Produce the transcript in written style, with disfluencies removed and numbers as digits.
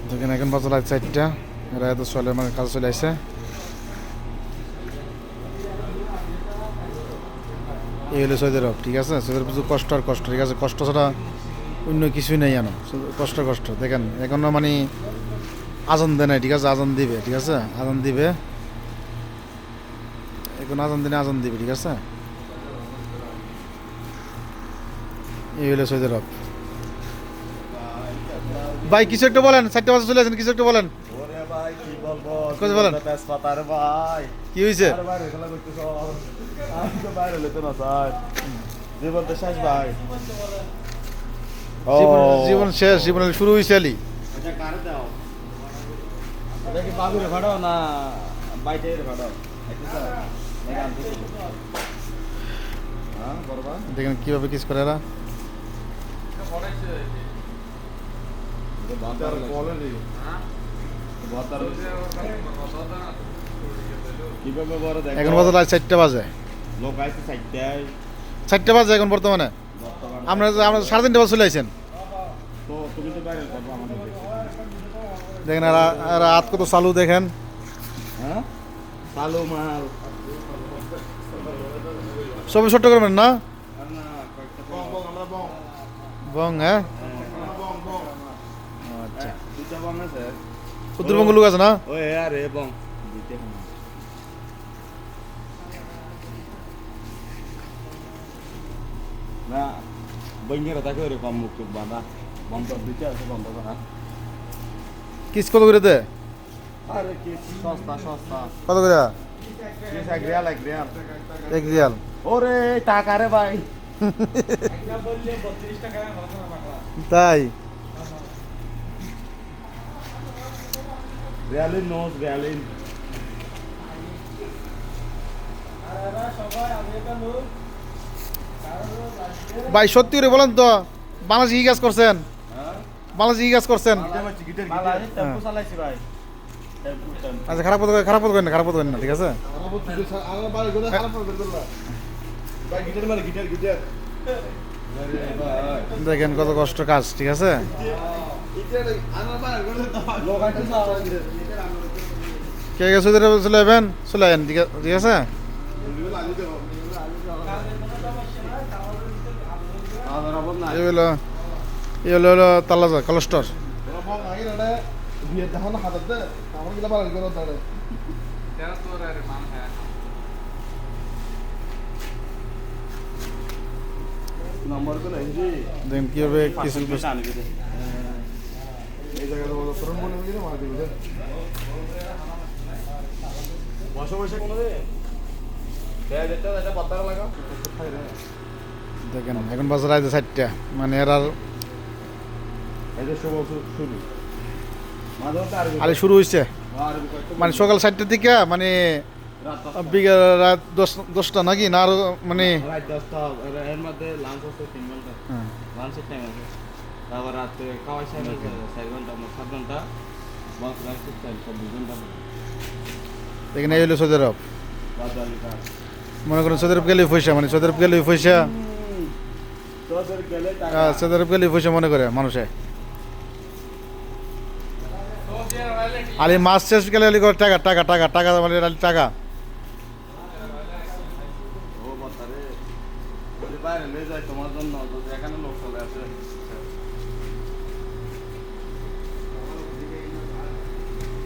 দেখেন এখন বাজে রাত 4টা, এরা এত চলে মানে কাজ চলে আসছে। এই হলো সৌদি আরব, ঠিক আছে। সৌদি আরব শুধু কষ্ট আর কষ্ট, ঠিক আছে। কষ্ট ছাড়া অন্য কিছুই নেই জানো, শুধু কষ্ট কষ্ট। দেখেন এখনো মানে আজান দেয় নাই, ঠিক আছে। আজান দিবে, ঠিক আছে। আজান দিবে এখন, আজান দিনে আজান দিবে, ঠিক আছে। এই হলো সৌদি আরব। ভাই কিছু একটা বলেন, 4টা বাজে চলে আসেন, কিছু একটা বলেন। ওরে ভাই কি বলবো, কথা বলেন। তেজপাতা রে ভাই। কি হয়েছে? আর বাইরে খেলা করতেছ, আমি তো বাইরে হলে তো না স্যার, জীবন তো শেষ ভাই। জীবন জীবন শেষ, জীবন শুরু হয়েছে আলি। এটা কারে দাও, এটা কি বাবুরে ভাড়াও না বাইটে ভাড়াও? হ্যাঁ বরবা দেখেন কিভাবে কিস করে এরা। বাতার কোয়ালিটি, হ্যাঁ বাতার কিভাবে বড় দেখো। এখন বাজে রাত 4টা বাজে, লোক আইছে 4টায়, 4টা বাজে এখন বর্তমানে। আমরা আমরা 3:30 বাজে চলে আসেন। তো তুমি তো বাইরে থাকো আমাদের। দেখেন এরা এরা হাত কত চালু দেখেন। হ্যাঁ চালু মাল সবই ছোট্ট করবেন না আর না বং বং আমরা বং বং, হ্যাঁ বং বং আচ্ছা। দুইটা বং আছে, উত্তরবঙ্গ লোক আছে না? ওই আরে বং দুইটা না বইঙ্গের থাকে এরকম মুখ টুক বাঁধা বন্ধ, দুইটা আছে বন্ধ করা। কিস কত করে দে? আরে কি সস্তা সস্তা, কত করে? কিস এক রিয়াল 1 রিয়াল। ওরে টাকা রে ভাই। তাই? রিয়ালিন নোস রিয়ালিন। ভাই সত্যি করে বলেন তো, বাংলাদেশে কি কাজ করছেন? হ্যাঁ বাংলাদেশে কি কাজ করছেন? গিটার গিটার টেম্পো চালাইছি ভাই, টেম্পো টেম্পো। আচ্ছা, খারাপ কথা খারাপ কথা করেন না, খারাপ কথা করেন না, ঠিক আছে। গিটার মানে গিটার গিটার দেখেন কত কষ্ট কাজ, ঠিক আছে। কে কে সৌদি আরবে চলে যাবেন, চলে যাবেন, ঠিক আছে। এই হলো হলো তালাজা কলস্টর। নম্বর গুলো হিন্দি দেখেন কিভাবে কিছু এই জায়গায় তরুণ মনে হয়ে মারা দিবে বসে বসে কোনো রে এটা পাতার লাগা। দেখেন এখন বাজার আইতে 4টা, মানে এর আর এটা শুভ শুরু মাঝে আরে শুরু হয়েছে মানে সকাল 4টার দিকে, মানে বিকেল রাত 10টা নাকি না আরো, মানে রাত 10টা এর মধ্যে লাঞ্চ হচ্ছে 3 ঘন্টা, লাঞ্চের টাইম আছে। তারপর রাতে খাওয়ার টাইম আছে 4 ঘন্টা, 7 ঘন্টা, বাস লাঞ্চের টাইম 2 ঘন্টা। দেখেন এই হলো সৌদি আরব। বাজারিটা মনে করেন সৌদি আরব গেলে পয়সা, মানে সৌদি আরব গেলে পয়সা, তোদের গেলে টাকা সৌদি আরব গেলে পয়সা মনে করে মানুষে। আলি মাছ শেষ গেলে আলি করে টাকা টাকা টাকা টাকা, মানে আলি টাকা। ও বাতারে যদি বাইরে নিয়ে যায় তোমার জন্য, যদি এখানে